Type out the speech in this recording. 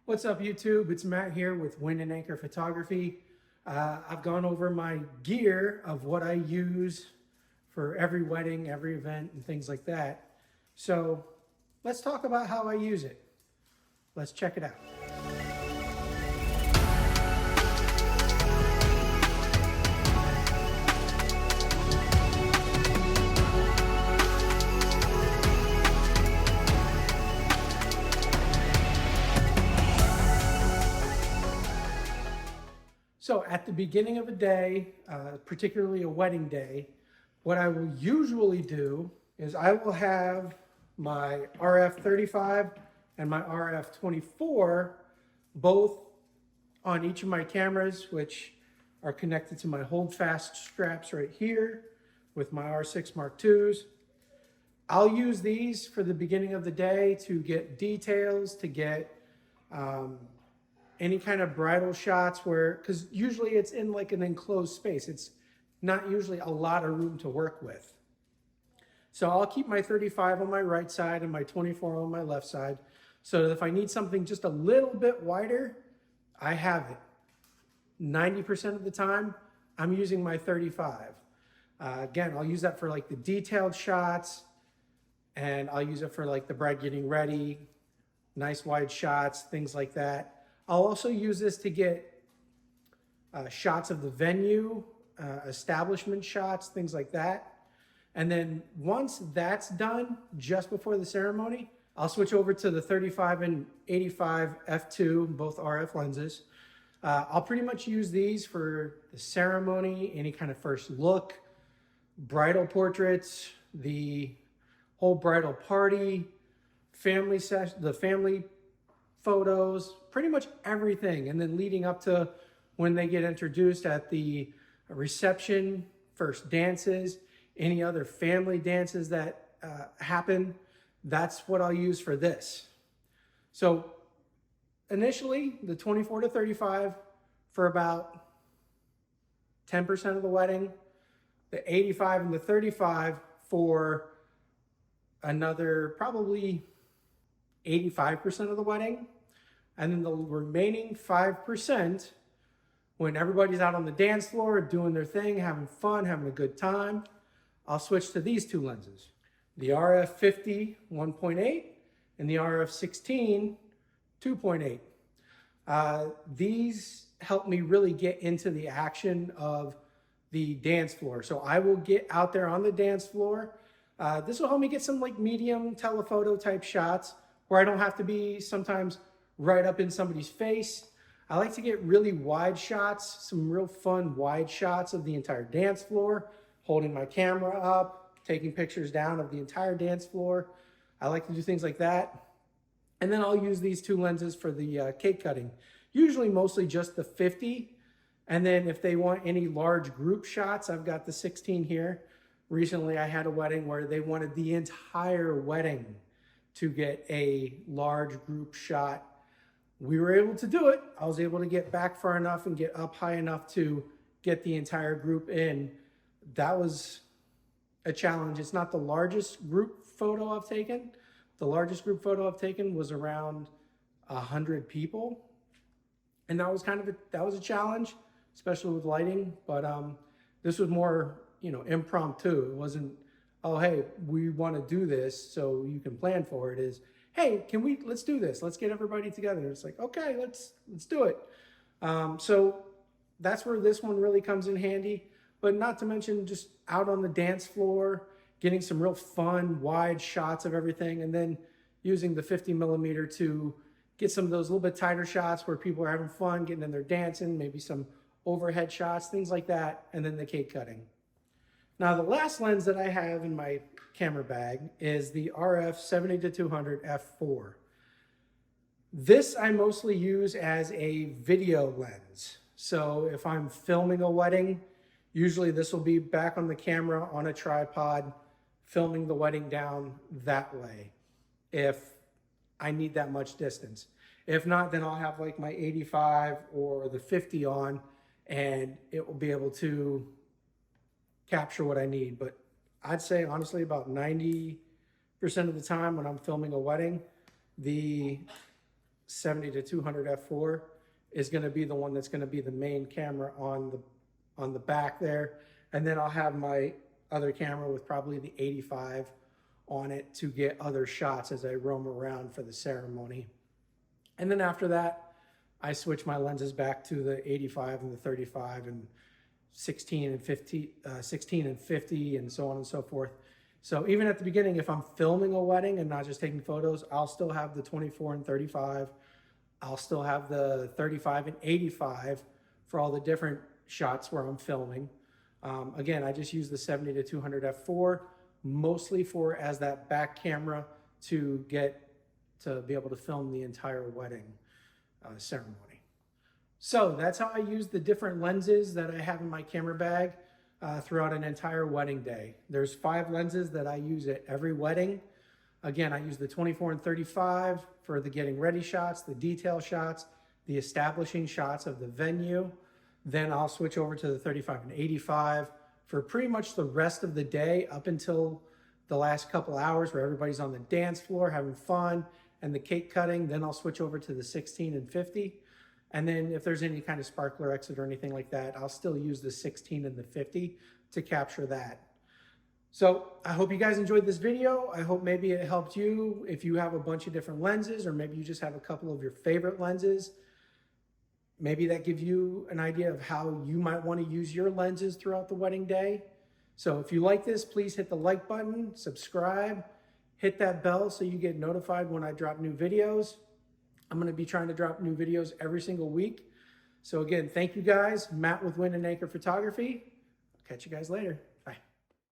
What's up, YouTube? It's Matt here with Wind and Anchor Photography. I've gone over my gear of what I use for every wedding, every event, and things like that. So let's talk about how I use it. Let's check it out. So at the beginning of a day, particularly a wedding day, what I will usually do is I will have my RF 35 and my RF 24 both on each of my cameras, which are connected to my holdfast straps right here with my R6 Mark IIs. I'll use these for the beginning of the day to get details, to get any kind of bridal shots where, because usually it's in like an enclosed space. It's not usually a lot of room to work with. So I'll keep my 35 on my right side and my 24 on my left side, so that if I need something just a little bit wider, I have it. 90% of the time, I'm using my 35. Again, I'll use that for like the detailed shots, and I'll use it for like the bride getting ready, nice wide shots, things like that. I'll also use this to get shots of the venue, establishment shots, things like that. And then once that's done, just before the ceremony, I'll switch over to the 35 and 85 f2, both RF lenses. I'll pretty much use these for the ceremony, any kind of first look, bridal portraits, the whole bridal party, family session, the family photos, pretty much everything. And then leading up to when they get introduced at the reception, first dances, any other family dances that happen, that's what I'll use for this. So initially, the 24 to 35 for about 10% of the wedding, the 85 and the 35 for another probably 85% of the wedding. And then the remaining 5%, when everybody's out on the dance floor doing their thing, having fun, having a good time, I'll switch to these two lenses. The RF 50 1.8 and the RF 16 2.8. These help me really get into the action of the dance floor. So I will get out there on the dance floor. This will help me get some like medium telephoto type shots where I don't have to be sometimes right up in somebody's face. I like to get really wide shots, some real fun wide shots of the entire dance floor, holding my camera up, taking pictures down of the entire dance floor. I like to do things like that. And then I'll use these two lenses for the cake cutting, usually mostly just the 50. And then if they want any large group shots, I've got the 16 here. Recently, I had a wedding where they wanted the entire wedding to get a large group shot. We were able to do it. I was able to get back far enough and get up high enough to get the entire group in. That was a challenge. It's not the largest group photo I've taken. The largest group photo I've taken was around 100 people. And that was that was a challenge, especially with lighting. But this was more, impromptu. It wasn't, oh, hey, we want to do this so you can plan for it. Is, hey, let's do this. Let's get everybody together. It's like, okay, let's do it. So that's where this one really comes in handy. But not to mention just out on the dance floor, getting some real fun, wide shots of everything, and then using the 50 millimeter to get some of those little bit tighter shots where people are having fun, getting in there dancing, maybe some overhead shots, things like that, and then the cake cutting. Now, the last lens that I have in my camera bag is the RF 70 to 200 f4. This I mostly use as a video lens. So if I'm filming a wedding, usually this will be back on the camera on a tripod, filming the wedding down that way if I need that much distance. If not, then I'll have like my 85 or the 50 on, and it will be able to capture what I need. But I'd say honestly about 90% of the time when I'm filming a wedding, the 70 to 200 f4 is going to be the one that's going to be the main camera on the back there. And then I'll have my other camera with probably the 85 on it to get other shots as I roam around for the ceremony. And then after that, I switch my lenses back to the 85 and the 35 and 16 and 50, 16 and 50 and so on and so forth. So even at the beginning, if I'm filming a wedding and not just taking photos, I'll still have the 24 and 35. I'll still have the 35 and 85 for all the different shots where I'm filming. Again, I just use the 70 to 200 f4 mostly for as that back camera to be able to film the entire wedding ceremony. So that's how I use the different lenses that I have in my camera bag throughout an entire wedding day. There's 5 lenses that I use at every wedding. Again, I use the 24 and 35 for the getting ready shots, the detail shots, the establishing shots of the venue. Then I'll switch over to the 35 and 85 for pretty much the rest of the day up until the last couple hours where everybody's on the dance floor having fun and the cake cutting. Then I'll switch over to the 16 and 50. And then if there's any kind of sparkler exit or anything like that, I'll still use the 16 and the 50 to capture that. So I hope you guys enjoyed this video. I hope maybe it helped you if you have a bunch of different lenses, or maybe you just have a couple of your favorite lenses. Maybe that gives you an idea of how you might want to use your lenses throughout the wedding day. So if you like this, please hit the like button, subscribe, hit that bell so you get notified when I drop new videos. I'm going to be trying to drop new videos every single week. So again, thank you guys. Matt with Wind and Anchor Photography. I'll catch you guys later.